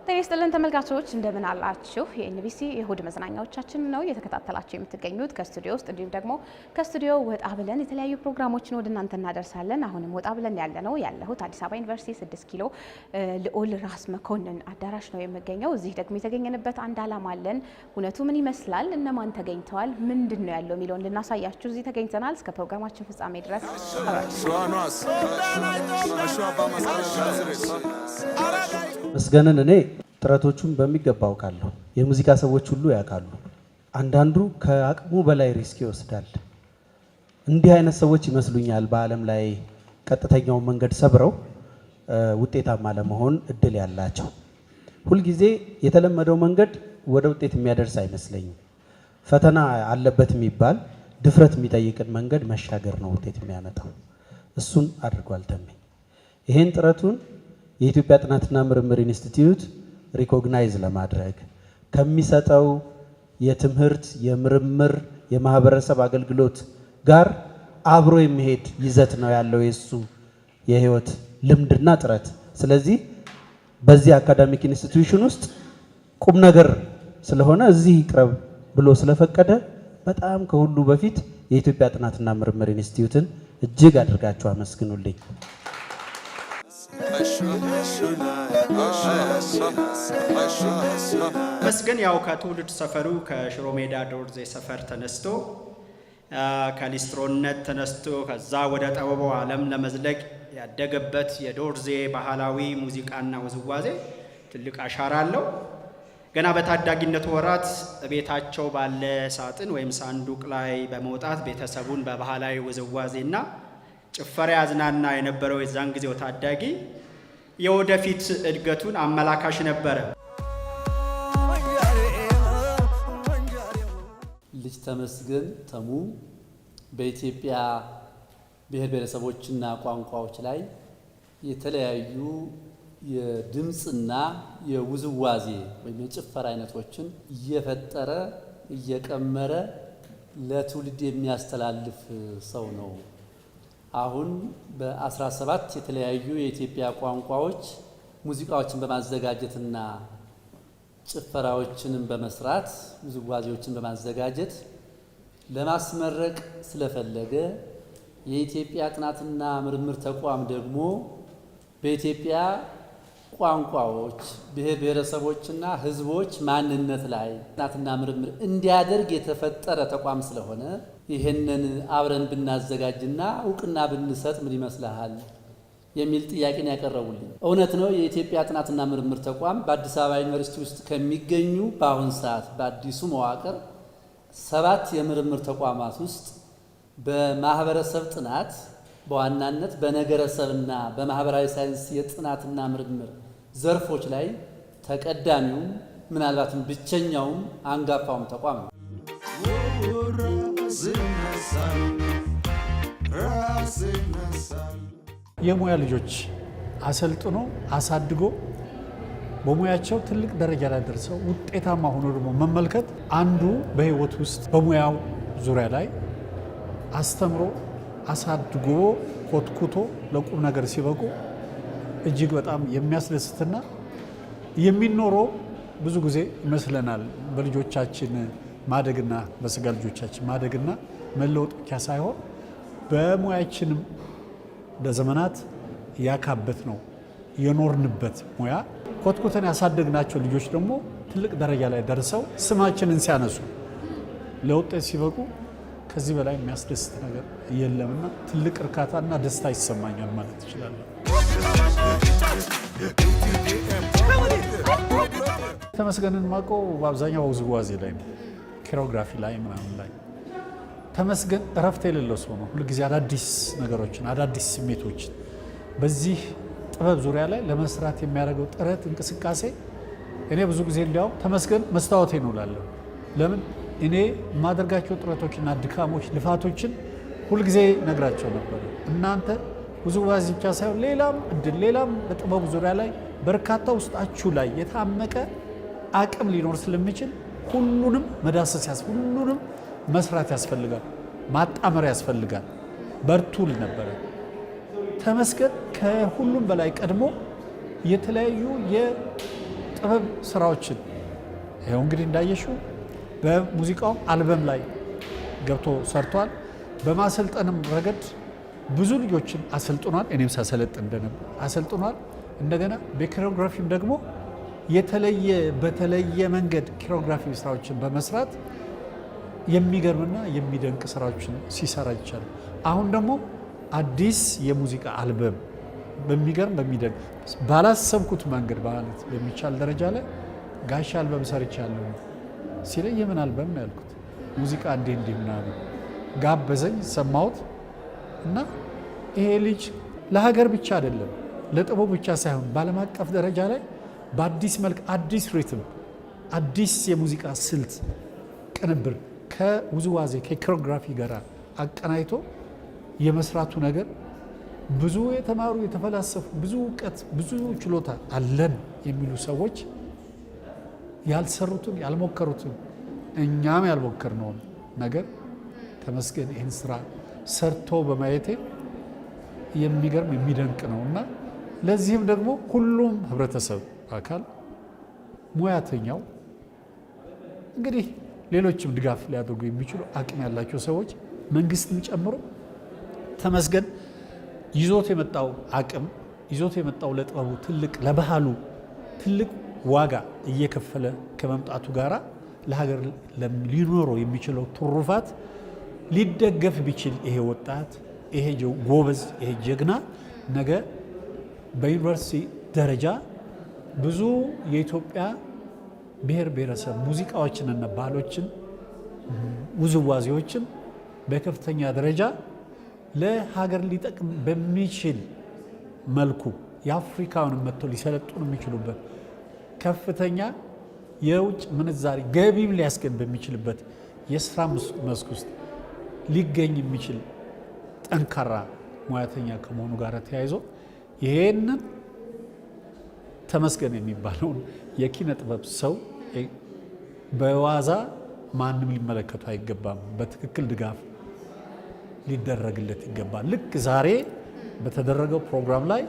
ጤና ይስጥልን ተመልካቾች እንደምን አላችሁ? የኤንቢሲ የእሁድ መዝናኛዎቻችን ነው እየተከታተላችሁ የምትገኙት ከስቱዲዮ ውስጥ እንዲሁም ደግሞ ከስቱዲዮ ወጣ ብለን የተለያዩ ፕሮግራሞችን ወደ እናንተ እናደርሳለን። አሁንም ወጣ ብለን ያለሁት አዲስ አበባ ዩኒቨርሲቲ 6 ኪሎ ልዑል ራስ መኮንን አዳራሽ ነው የምገኘው። እዚህ ደግሞ የተገኘንበት አንድ ዓላማ አለን። እውነቱ ምን ይመስላል? እነማን ተገኝተዋል? ምንድነው ያለው የሚለውን ልናሳያችሁ እዚህ ተገኝተናል። እስከ ፕሮግራማችን ፍጻሜ ድረስ መስገንን እኔ ጥረቶቹን በሚገባው ካለው የሙዚቃ ሰዎች ሁሉ ያውቃሉ። አንዳንዱ ከአቅሙ በላይ ሪስክ ይወስዳል። እንዲህ አይነት ሰዎች ይመስሉኛል በዓለም ላይ ቀጥተኛው መንገድ ሰብረው ውጤታማ ለመሆን እድል ያላቸው። ሁልጊዜ የተለመደው መንገድ ወደ ውጤት የሚያደርስ አይመስለኝም። ፈተና አለበት የሚባል ድፍረት የሚጠይቅን መንገድ መሻገር ነው ውጤት የሚያመጣው። እሱን አድርጓል ተሜ። ይሄን ጥረቱን የኢትዮጵያ ጥናትና ምርምር ኢንስቲትዩት ሪኮግናይዝ ለማድረግ ከሚሰጠው የትምህርት የምርምር የማህበረሰብ አገልግሎት ጋር አብሮ የሚሄድ ይዘት ነው ያለው የሱ የህይወት ልምድና ጥረት። ስለዚህ በዚህ አካዳሚክ ኢንስቲትዩሽን ውስጥ ቁም ነገር ስለሆነ እዚህ ይቅረብ ብሎ ስለፈቀደ በጣም ከሁሉ በፊት የኢትዮጵያ ጥናትና ምርምር ኢንስቲትዩትን እጅግ አድርጋችሁ አመስግኑልኝ። መስገን ያው ከትውልድ ሰፈሩ ከሽሮ ሜዳ ዶርዜ ሰፈር ተነስቶ ከሊስትሮነት ተነስቶ ከዛ ወደ ጥበቡ ዓለም ለመዝለቅ ያደገበት የዶርዜ ባህላዊ ሙዚቃና ውዝዋዜ ትልቅ አሻራ አለው። ገና በታዳጊነቱ ወራት ቤታቸው ባለ ሳጥን ወይም ሳንዱቅ ላይ በመውጣት ቤተሰቡን በባህላዊ ውዝዋዜና ጭፈራ ያዝናና የነበረው የዛን ጊዜው ታዳጊ የወደፊት እድገቱን አመላካሽ ነበረ። ልጅ ተመስገን ተሙ በኢትዮጵያ ብሔር ብሔረሰቦችና ቋንቋዎች ላይ የተለያዩ የድምጽና የውዝዋዜ ወይም የጭፈራ አይነቶችን እየፈጠረ እየቀመረ ለትውልድ የሚያስተላልፍ ሰው ነው። አሁን በ17 የተለያዩ የኢትዮጵያ ቋንቋዎች ሙዚቃዎችን በማዘጋጀትና ጭፈራዎችንም በመስራት ውዝዋዜዎችን በማዘጋጀት ለማስመረቅ ስለፈለገ የኢትዮጵያ ጥናትና ምርምር ተቋም ደግሞ በኢትዮጵያ ቋንቋዎች ብሔር ብሔረሰቦችና ሕዝቦች ማንነት ላይ ጥናትና ምርምር እንዲያደርግ የተፈጠረ ተቋም ስለሆነ ይሄንን አብረን ብናዘጋጅና እውቅና ብንሰጥ ምን ይመስልሃል የሚል ጥያቄን ያቀረቡልኝ። እውነት ነው። የኢትዮጵያ ጥናትና ምርምር ተቋም በአዲስ አበባ ዩኒቨርሲቲ ውስጥ ከሚገኙ በአሁን ሰዓት በአዲሱ መዋቅር 7 የምርምር ተቋማት ውስጥ በማህበረሰብ ጥናት በዋናነት በነገረሰብና በማህበራዊ ሳይንስ የጥናትና ምርምር ዘርፎች ላይ ተቀዳሚውም ምናልባትም ብቸኛውም አንጋፋውም ተቋም ነው። የሙያ ልጆች አሰልጥኖ አሳድጎ በሙያቸው ትልቅ ደረጃ ላይ ደርሰው ውጤታማ ሆኖ ደግሞ መመልከት አንዱ በህይወት ውስጥ በሙያው ዙሪያ ላይ አስተምሮ አሳድጎ ኮትኩቶ ለቁም ነገር ሲበቁ እጅግ በጣም የሚያስደስትና የሚኖረው ብዙ ጊዜ ይመስለናል በልጆቻችን ማደግና በስጋ ልጆቻችን ማደግና መለወጥ ብቻ ሳይሆን በሙያችንም ለዘመናት ያካበት ነው የኖርንበት ሙያ ኮትኩተን ያሳደግናቸው ልጆች ደግሞ ትልቅ ደረጃ ላይ ደርሰው ስማችንን ሲያነሱ ለውጤት ሲበቁ ከዚህ በላይ የሚያስደስት ነገር የለምና ትልቅ እርካታና ደስታ ይሰማኛል ማለት እችላለሁ። ተመስገንን ማውቀው በአብዛኛው ውዝዋዜ ላይ ነው፣ ኮሪዮግራፊ ላይ ምናምን ላይ። ተመስገን እረፍት የሌለው ሰው ነው። ሁልጊዜ አዳዲስ ነገሮችን አዳዲስ ስሜቶችን በዚህ ጥበብ ዙሪያ ላይ ለመስራት የሚያደርገው ጥረት እንቅስቃሴ እኔ ብዙ ጊዜ እንዲያውም ተመስገን መስታወቴ ነው እላለሁ። ለምን እኔ የማደርጋቸው ጥረቶችና ድካሞች ልፋቶችን ሁልጊዜ ነግራቸው ነበር። እናንተ ውዝዋዜ ብቻ ሳይሆን ሌላም እድል ሌላም በጥበቡ ዙሪያ ላይ በርካታ ውስጣችሁ ላይ የታመቀ አቅም ሊኖር ስለሚችል ሁሉንም መዳሰስ ሁሉንም መስራት ያስፈልጋል፣ ማጣመር ያስፈልጋል። በርቱል ነበረ። ተመስገን ከሁሉም በላይ ቀድሞ የተለያዩ የጥበብ ስራዎችን ይኸው እንግዲህ እንዳየሽው በሙዚቃውም አልበም ላይ ገብቶ ሰርቷል። በማሰልጠንም ረገድ ብዙ ልጆችን አሰልጥኗል። እኔም ሳሰለጥን እንደነበር አሰልጥኗል። እንደገና በኮሪዮግራፊም ደግሞ በተለየ መንገድ ኮሪዮግራፊ ስራዎችን በመስራት የሚገርምና የሚደንቅ ስራዎችን ሲሰራ ይቻላል። አሁን ደግሞ አዲስ የሙዚቃ አልበም በሚደንቅ ባላሰብኩት መንገድ ማለት በሚቻል ደረጃ ላይ ጋሽ አልበም ሰርቻለሁ ሲለኝ የምን አልበም ነው ያልኩት። ሙዚቃ እንዲህ ምናምን ጋበዘኝ፣ ሰማሁት እና ይሄ ልጅ ለሀገር ብቻ አይደለም ለጥበቡ ብቻ ሳይሆን በዓለም አቀፍ ደረጃ ላይ በአዲስ መልክ አዲስ ሪትም አዲስ የሙዚቃ ስልት ቅንብር ከውዝዋዜ ከኮሪዮግራፊ ጋር አቀናይቶ የመስራቱ ነገር ብዙ የተማሩ የተፈላሰፉ ብዙ እውቀት ብዙ ችሎታ አለን የሚሉ ሰዎች ያልሰሩትን ያልሞከሩትን እኛም ያልሞከርነውን ነገር ተመስገን ይህን ስራ ሰርቶ በማየቴ የሚገርም የሚደንቅ ነው እና ለዚህም ደግሞ ሁሉም ህብረተሰብ አካል ሙያተኛው እንግዲህ ሌሎችም ድጋፍ ሊያደርጉ የሚችሉ አቅም ያላቸው ሰዎች መንግስትም ጨምሮ ተመስገን ይዞት የመጣው አቅም ይዞት የመጣው ለጥበቡ ትልቅ ለባህሉ ትልቅ ዋጋ እየከፈለ ከመምጣቱ ጋራ ለሀገር ሊኖረው የሚችለው ትሩፋት ሊደገፍ ቢችል ይሄ ወጣት ይሄ ጎበዝ ይሄ ጀግና ነገ በዩኒቨርሲቲ ደረጃ ብዙ የኢትዮጵያ ብሔር ብሔረሰብ ሙዚቃዎችንና ባህሎችን ውዝዋዜዎችን በከፍተኛ ደረጃ ለሀገር ሊጠቅም በሚችል መልኩ የአፍሪካውን መጥተው ሊሰለጥኑ የሚችሉበት ከፍተኛ የውጭ ምንዛሪ ገቢም ሊያስገኝ በሚችልበት የስራ መስክ ውስጥ ሊገኝ የሚችል ጠንካራ ሙያተኛ ከመሆኑ ጋር ተያይዞ ይሄንን ተመስገን የሚባለውን የኪነ ጥበብ ሰው በዋዛ ማንም ሊመለከቱ አይገባም። በትክክል ድጋፍ ሊደረግለት ይገባል። ልክ ዛሬ በተደረገው ፕሮግራም ላይ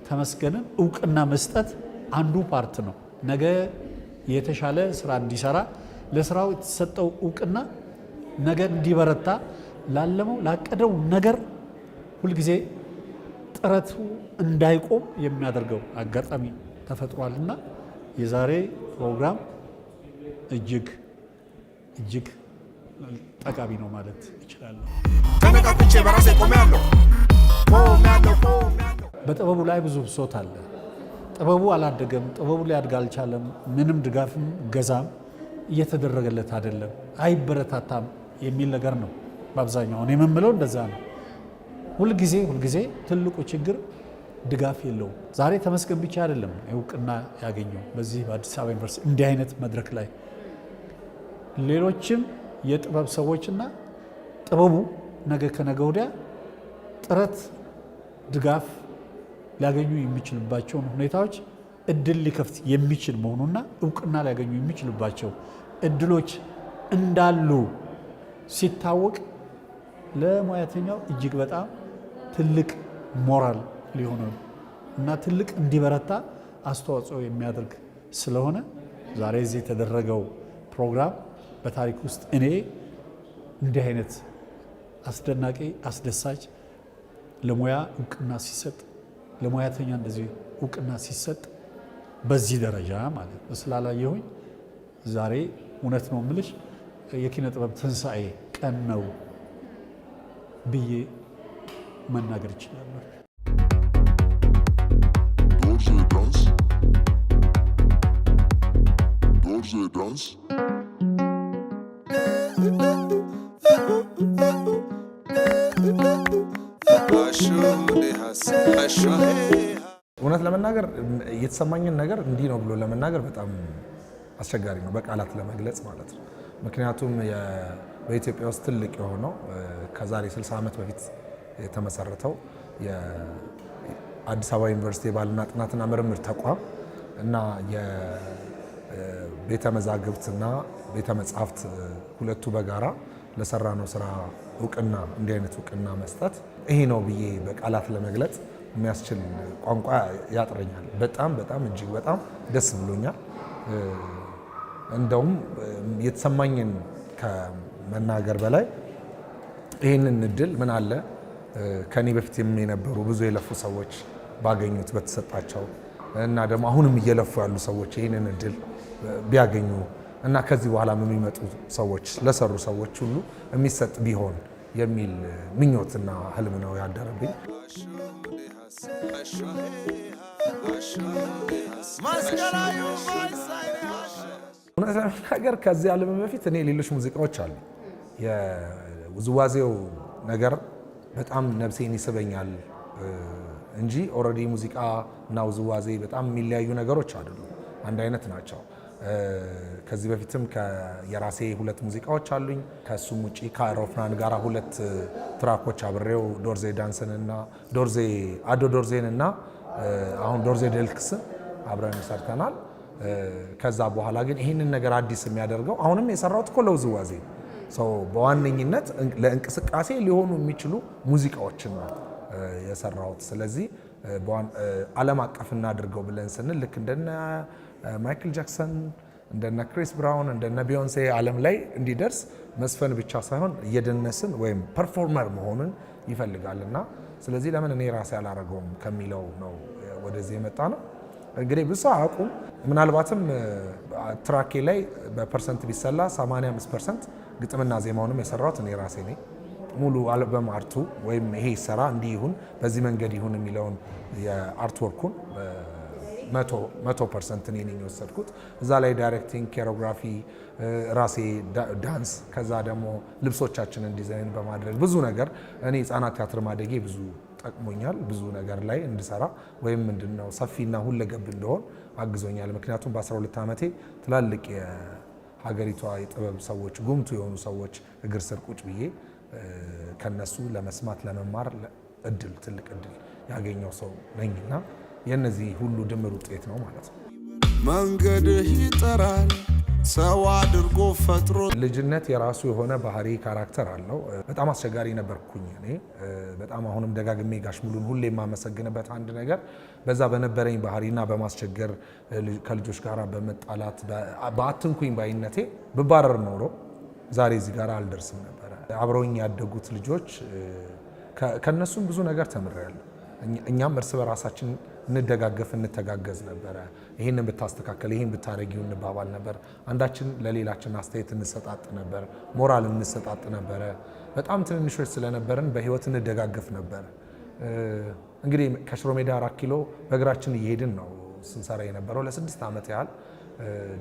ተመስገንን እውቅና መስጠት አንዱ ፓርት ነው። ነገ የተሻለ ስራ እንዲሰራ ለስራው የተሰጠው እውቅና ነገ እንዲበረታ ላለመው ላቀደው ነገር ሁልጊዜ ጥረቱ እንዳይቆም የሚያደርገው አጋጣሚ ተፈጥሯልና የዛሬ ፕሮግራም እጅግ ጠቃሚ ነው ማለት ይችላል። በጥበቡ ላይ ብዙ ብሶት አለ። ጥበቡ አላደገም፣ ጥበቡ ሊያድግ አልቻለም፣ ምንም ድጋፍም ገዛም እየተደረገለት አይደለም፣ አይበረታታም የሚል ነገር ነው በአብዛኛው። እኔ የምለው እንደዛ ነው። ሁልጊዜ ትልቁ ችግር ድጋፍ የለውም። ዛሬ ተመስገን ብቻ አይደለም እውቅና ያገኘው በዚህ በአዲስ አበባ ዩኒቨርሲቲ እንዲህ አይነት መድረክ ላይ ሌሎችም የጥበብ ሰዎችና ጥበቡ ነገ ከነገ ወዲያ ጥረት ድጋፍ ሊያገኙ የሚችልባቸውን ሁኔታዎች እድል ሊከፍት የሚችል መሆኑና እውቅና ሊያገኙ የሚችልባቸው እድሎች እንዳሉ ሲታወቅ ለሙያተኛው እጅግ በጣም ትልቅ ሞራል ሊሆን እና ትልቅ እንዲበረታ አስተዋጽኦ የሚያደርግ ስለሆነ ዛሬ እዚህ የተደረገው ፕሮግራም በታሪክ ውስጥ እኔ እንዲህ አይነት አስደናቂ አስደሳች ለሙያ እውቅና ሲሰጥ ለሙያተኛ እንደዚህ እውቅና ሲሰጥ በዚህ ደረጃ ማለት ስላላየሁኝ ዛሬ እውነት ነው የምልሽ የኪነ ጥበብ ትንሣኤ ቀን ነው ብዬ መናገር ይችላል። እውነት ለመናገር የተሰማኝን ነገር እንዲህ ነው ብሎ ለመናገር በጣም አስቸጋሪ ነው፣ በቃላት ለመግለጽ ማለት ነው። ምክንያቱም በኢትዮጵያ ውስጥ ትልቅ የሆነው ከዛሬ 60 ዓመት በፊት የተመሰረተው የአዲስ አበባ ዩኒቨርሲቲ የባህልና ጥናትና ምርምር ተቋም እና የቤተ መዛግብትና ቤተ መጻሕፍት ሁለቱ በጋራ ለሰራነው ስራ እውቅና እንዲህ አይነት እውቅና መስጠት ይሄ ነው ብዬ በቃላት ለመግለጽ የሚያስችል ቋንቋ ያጥረኛል። በጣም እጅግ በጣም ደስ ብሎኛል። እንደውም የተሰማኝን ከመናገር በላይ ይህንን እድል ምን አለ ከኔ በፊት የነበሩ ብዙ የለፉ ሰዎች ባገኙት በተሰጣቸው እና ደግሞ አሁንም እየለፉ ያሉ ሰዎች ይህንን እድል ቢያገኙ እና ከዚህ በኋላ የሚመጡ ሰዎች ለሰሩ ሰዎች ሁሉ የሚሰጥ ቢሆን የሚል ምኞትና ህልም ነው ያደረብኝ። እውነት ለመናገር ከዚህ ዓለም በፊት እኔ ሌሎች ሙዚቃዎች አሉ። የውዝዋዜው ነገር በጣም ነፍሴን ይስበኛል እንጂ ኦልሬዲ ሙዚቃ እና ውዝዋዜ በጣም የሚለያዩ ነገሮች አይደሉም፣ አንድ አይነት ናቸው። ከዚህ በፊትም የራሴ 2 ሙዚቃዎች አሉኝ። ከሱም ውጪ ከአውሮፕላን ጋር 2 ትራኮች አብሬው ዶርዜ ዳንስን እና አዶ ዶርዜን እና አሁን ዶርዜ ዴልክስን አብረን ሰርተናል። ከዛ በኋላ ግን ይህንን ነገር አዲስ የሚያደርገው አሁንም የሰራሁት እኮ ለውዝዋዜ ሰው በዋነኝነት ለእንቅስቃሴ ሊሆኑ የሚችሉ ሙዚቃዎችን ነው የሰራሁት። ስለዚህ ዓለም አቀፍ እናድርገው ብለን ስንል ልክ እንደነ ማይክል ጃክሰን እንደነ ክሪስ ብራውን እንደነ ቢዮንሴ ዓለም ላይ እንዲደርስ መስፈን ብቻ ሳይሆን እየደነስን ወይም ፐርፎርመር መሆንን ይፈልጋልና ስለዚህ ለምን እኔ ራሴ አላረገውም ከሚለው ነው ወደዚህ የመጣ ነው። እንግዲህ ብዙ አያውቁም። ምናልባትም ትራኬ ላይ በፐርሰንት ቢሰላ 85% ግጥምና ዜማውንም የሰራሁት እኔ ራሴ ነኝ። ሙሉ አልበም አርቱ ወይም ይሄ ይሰራ እንዲህ ይሁን በዚህ መንገድ ይሁን የሚለውን የአርት ወርኩን 100% እኔ ነኝ የወሰድኩት። እዛ ላይ ዳይሬክቲንግ፣ ኮሪዮግራፊ፣ ራሴ ዳንስ፣ ከዛ ደግሞ ልብሶቻችንን ዲዛይን በማድረግ ብዙ ነገር እኔ ህጻናት ቲያትር ማደጌ ብዙ ጠቅሞኛል። ብዙ ነገር ላይ እንድሰራ ወይም ምንድነው ሰፊና ሁለገብ እንደሆን አግዞኛል። ምክንያቱም በ12 ዓመቴ ትላልቅ የሀገሪቷ የጥበብ ሰዎች ጉምቱ የሆኑ ሰዎች እግር ስር ቁጭ ብዬ ከነሱ ለመስማት ለመማር ትልቅ እድል ያገኘው ሰው ነኝና የነዚህ ሁሉ ድምር ውጤት ነው ማለት ነው። መንገድህ ይጠራል ሰው አድርጎ ፈጥሮ። ልጅነት የራሱ የሆነ ባህሪ ካራክተር አለው። በጣም አስቸጋሪ ነበርኩኝ እኔ በጣም አሁንም ደጋግሜ ጋሽ ሙሉን ሁሌ የማመሰግንበት አንድ ነገር በዛ በነበረኝ ባህሪና በማስቸገር ከልጆች ጋር በመጣላት በአትንኩኝ ባይነቴ ብባረር ኖሮ ዛሬ እዚህ ጋር አልደርስም ነበረ። አብረውኝ ያደጉት ልጆች ከነሱም ብዙ ነገር ተምሬያለሁ። እኛም እርስ በራሳችን እንደጋገፍ እንተጋገዝ ነበረ። ይህንን ብታስተካከል ይህን ብታረጊው እንባባል ነበር። አንዳችን ለሌላችን አስተያየት እንሰጣጥ ነበር፣ ሞራል እንሰጣጥ ነበረ። በጣም ትንንሾች ስለነበርን በህይወት እንደጋገፍ ነበር። እንግዲህ ከሽሮ ሜዳ 4 ኪሎ በእግራችን እየሄድን ነው ስንሰራ የነበረው ለ6 ዓመት ያህል።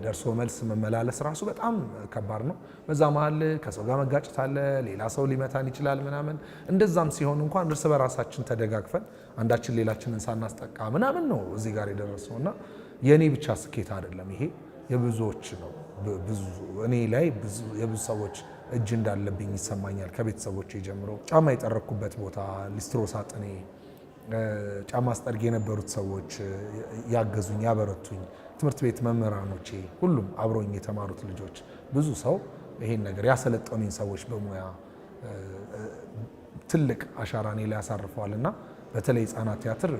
ደርሶ መልስ መመላለስ ራሱ በጣም ከባድ ነው። በዛ መሀል ከሰው ጋር መጋጨት አለ፣ ሌላ ሰው ሊመታን ይችላል ምናምን። እንደዛም ሲሆን እንኳን እርስ በራሳችን ተደጋግፈን አንዳችን ሌላችንን ሳናስጠቃ ምናምን ነው እዚህ ጋር የደረሰው እና የእኔ ብቻ ስኬት አይደለም፣ ይሄ የብዙዎች ነው። እኔ ላይ የብዙ ሰዎች እጅ እንዳለብኝ ይሰማኛል። ከቤተሰቦቼ ጀምሮ ጫማ የጠረኩበት ቦታ፣ ሊስትሮ ሳጥኔ፣ ጫማ አስጠርግ የነበሩት ሰዎች ያገዙኝ፣ ያበረቱኝ፣ ትምህርት ቤት መምህራኖቼ፣ ሁሉም አብሮኝ የተማሩት ልጆች፣ ብዙ ሰው ይሄን ነገር ያሰለጠኑኝ ሰዎች በሙያ ትልቅ አሻራ እኔ ላይ ያሳርፈዋል እና በተለይ ህጻናት ቲያትር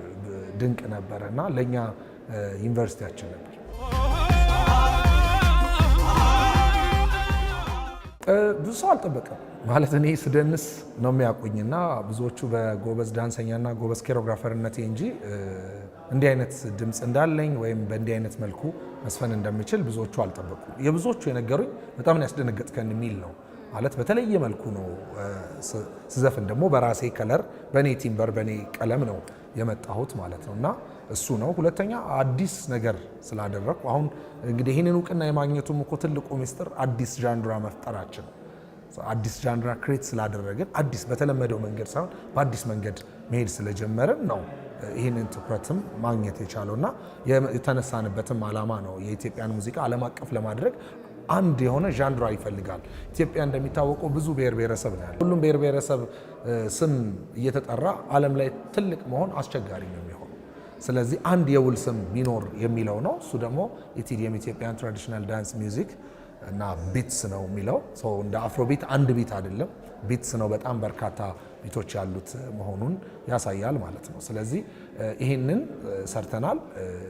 ድንቅ ነበረ እና ለእኛ ዩኒቨርሲቲያችን ነበር። ብዙ ሰው አልጠበቀም ማለት እኔ ስደንስ ነው የሚያውቁኝና ብዙዎቹ በጎበዝ ዳንሰኛና ጎበዝ ኮሪዮግራፈርነቴ እንጂ እንዲህ አይነት ድምፅ እንዳለኝ ወይም በእንዲህ አይነት መልኩ መስፈን እንደምችል ብዙዎቹ አልጠበቁም። የብዙዎቹ የነገሩኝ በጣም ያስደነገጥከን የሚል ነው ማለት በተለየ መልኩ ነው ስዘፍን ደግሞ በራሴ ከለር በእኔ ቲምበር በእኔ ቀለም ነው የመጣሁት ማለት ነው እና እሱ ነው። ሁለተኛ አዲስ ነገር ስላደረግኩ አሁን እንግዲህ ይህንን እውቅና የማግኘቱም እኮ ትልቁ ሚስጥር አዲስ ዣንድራ መፍጠራችን። አዲስ ዣንድራ ክሬት ስላደረግን አዲስ በተለመደው መንገድ ሳይሆን በአዲስ መንገድ መሄድ ስለጀመርን ነው ይህንን ትኩረትም ማግኘት የቻለው እና የተነሳንበትም ዓላማ ነው የኢትዮጵያን ሙዚቃ ዓለም አቀፍ ለማድረግ አንድ የሆነ ዣንድራ ይፈልጋል። ኢትዮጵያ እንደሚታወቀው ብዙ ብሔር ብሔረሰብ ነው ያለው። ሁሉም ብሔር ብሔረሰብ ስም እየተጠራ ዓለም ላይ ትልቅ መሆን አስቸጋሪ ነው የሚሆነው። ስለዚህ አንድ የውል ስም ቢኖር የሚለው ነው። እሱ ደግሞ ኢቲዲኤም ኢትዮጵያን ትራዲሽናል ዳንስ ሚውዚክ እና ቢትስ ነው የሚለው እንደ አፍሮቢት አንድ ቢት አይደለም፣ ቢትስ ነው። በጣም በርካታ ቢቶች ያሉት መሆኑን ያሳያል ማለት ነው። ስለዚህ ይህንን ሰርተናል።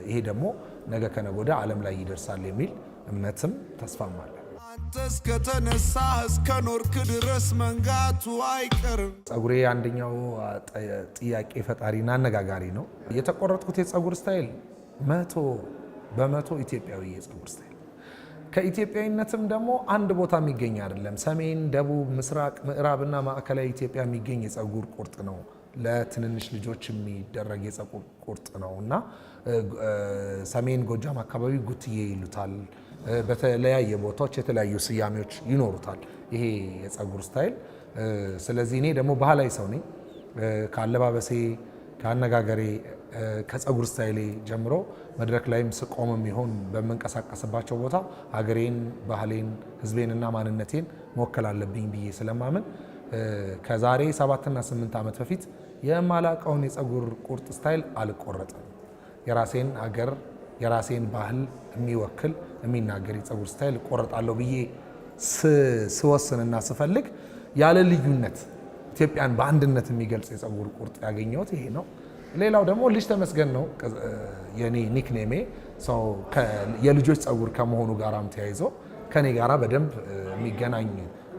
ይሄ ደግሞ ነገ ከነገ ወዲያ ዓለም ላይ ይደርሳል የሚል እምነትም ተስፋም አለ። አንተ እስከተነሳ እስከ ኖርክ ድረስ መንጋቱ አይቀርም። ጸጉሬ አንደኛው ጥያቄ ፈጣሪና አነጋጋሪ ነው። የተቆረጥኩት የጸጉር ስታይል 100% ኢትዮጵያዊ የጸጉር ስታይል፣ ከኢትዮጵያዊነትም ደግሞ አንድ ቦታ የሚገኝ አይደለም። ሰሜን፣ ደቡብ፣ ምስራቅ፣ ምዕራብና ማዕከላዊ ኢትዮጵያ የሚገኝ የጸጉር ቁርጥ ነው። ለትንንሽ ልጆች የሚደረግ የጸጉር ቁርጥ ነው እና ሰሜን ጎጃም አካባቢ ጉትዬ ይሉታል። በተለያየ ቦታዎች የተለያዩ ስያሜዎች ይኖሩታል ይሄ የጸጉር ስታይል። ስለዚህ እኔ ደግሞ ባህላዊ ሰው ነኝ። ከአለባበሴ፣ ከአነጋገሬ፣ ከጸጉር ስታይሌ ጀምሮ መድረክ ላይም ስቆምም ይሆን በምንቀሳቀስባቸው ቦታ ሀገሬን፣ ባህሌን፣ ሕዝቤንና ማንነቴን መወከል አለብኝ ብዬ ስለማምን ከዛሬ 7 እና 8 ዓመት በፊት የማላቀውን የጸጉር ቁርጥ ስታይል አልቆረጥም። የራሴን ሀገር የራሴን ባህል የሚወክል የሚናገር የጸጉር ስታይል እቆረጣለሁ ብዬ ስወስንና ስፈልግ ያለ ልዩነት ኢትዮጵያን በአንድነት የሚገልጽ የጸጉር ቁርጥ ያገኘሁት ይሄ ነው። ሌላው ደግሞ ልጅ ተመስገን ነው የኔ ኒክኔሜ። የልጆች ጸጉር ከመሆኑ ጋራም ተያይዞ ከኔ ጋራ በደንብ የሚገናኝ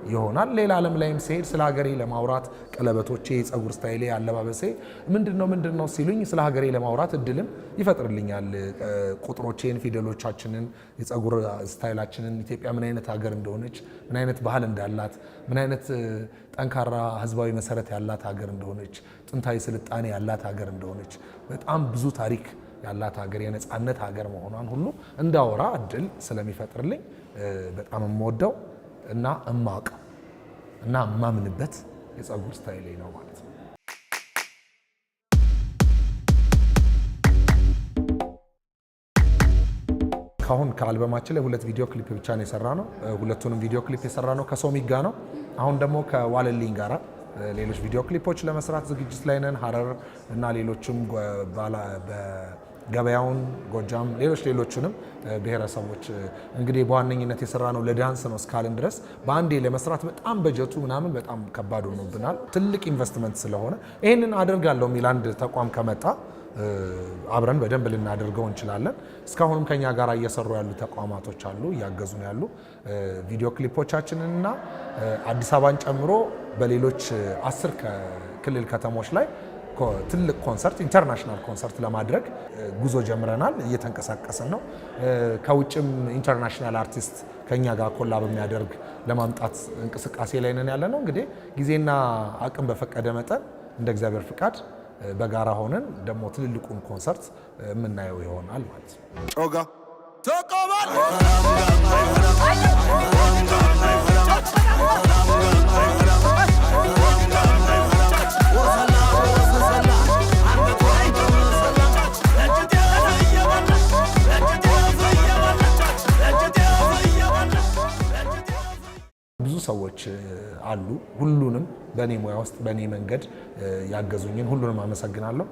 ይሆናል። ሌላ ዓለም ላይም ሲሄድ ስለ ሀገሬ ለማውራት ቀለበቶቼ፣ የጸጉር ስታይሌ፣ አለባበሴ ምንድነው ሲሉኝ ስለ ሀገሬ ለማውራት እድልም ይፈጥርልኛል። ቁጥሮቼን፣ ፊደሎቻችንን፣ የጸጉር ስታይላችንን፣ ኢትዮጵያ ምን አይነት ሀገር እንደሆነች፣ ምን አይነት ባህል እንዳላት፣ ምን አይነት ጠንካራ ህዝባዊ መሰረት ያላት ሀገር እንደሆነች፣ ጥንታዊ ስልጣኔ ያላት ሀገር እንደሆነች፣ በጣም ብዙ ታሪክ ያላት ሀገር፣ የነፃነት ሀገር መሆኗን ሁሉ እንዳወራ እድል ስለሚፈጥርልኝ በጣም የምወደው እና እማውቀው እና እማምንበት የጸጉር ስታይሌ ነው ማለት ነው። ካሁን ከአልበማችን ላይ 2 ቪዲዮ ክሊፕ ብቻ ነው የሰራ ነው። ሁለቱንም ቪዲዮ ክሊፕ የሰራ ነው ከሶሚጋ ነው። አሁን ደግሞ ከዋለልኝ ጋራ ሌሎች ቪዲዮ ክሊፖች ለመስራት ዝግጅት ላይ ነን። ሀረር እና ሌሎችም ገበያውን፣ ጎጃም፣ ሌሎችንም ብሔረሰቦች እንግዲህ በዋነኝነት የሰራ ነው ለዳንስ ነው እስካልን ድረስ በአንዴ ለመስራት በጣም በጀቱ ምናምን በጣም ከባድ ሆኖብናል። ትልቅ ኢንቨስትመንት ስለሆነ ይህንን አደርጋለሁ የሚል አንድ ተቋም ከመጣ አብረን በደንብ ልናደርገው እንችላለን። እስካሁንም ከኛ ጋር እየሰሩ ያሉ ተቋማቶች አሉ፣ እያገዙን ያሉ ቪዲዮ ክሊፖቻችንንና አዲስ አበባን ጨምሮ በሌሎች 10 ክልል ከተሞች ላይ ትልቅ ኮንሰርት ኢንተርናሽናል ኮንሰርት ለማድረግ ጉዞ ጀምረናል። እየተንቀሳቀስን ነው። ከውጭም ኢንተርናሽናል አርቲስት ከኛ ጋር ኮላብ የሚያደርግ ለማምጣት እንቅስቃሴ ላይ ነን ያለ ነው። እንግዲህ ጊዜና አቅም በፈቀደ መጠን እንደ እግዚአብሔር ፍቃድ በጋራ ሆነን ደግሞ ትልልቁን ኮንሰርት የምናየው ይሆናል ማለት ነው። ጮጋ ተቆባል ብዙ ሰዎች አሉ። ሁሉንም በእኔ ሙያ ውስጥ በእኔ መንገድ ያገዙኝን ሁሉንም አመሰግናለሁ።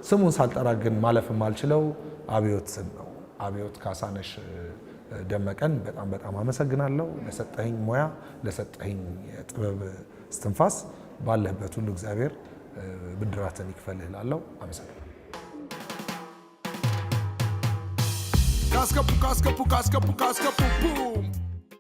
ስሙን ሳልጠራ ግን ማለፍ የማልችለው አብዮትን ነው። አብዮት ካሳነሽ ደመቀን በጣም አመሰግናለሁ። ለሰጠኸኝ ሙያ፣ ለሰጠኸኝ የጥበብ እስትንፋስ ባለህበት ሁሉ እግዚአብሔር ብድራትን ይክፈልህ እላለሁ። አመሰግናለሁ። ካስገቡ ቡም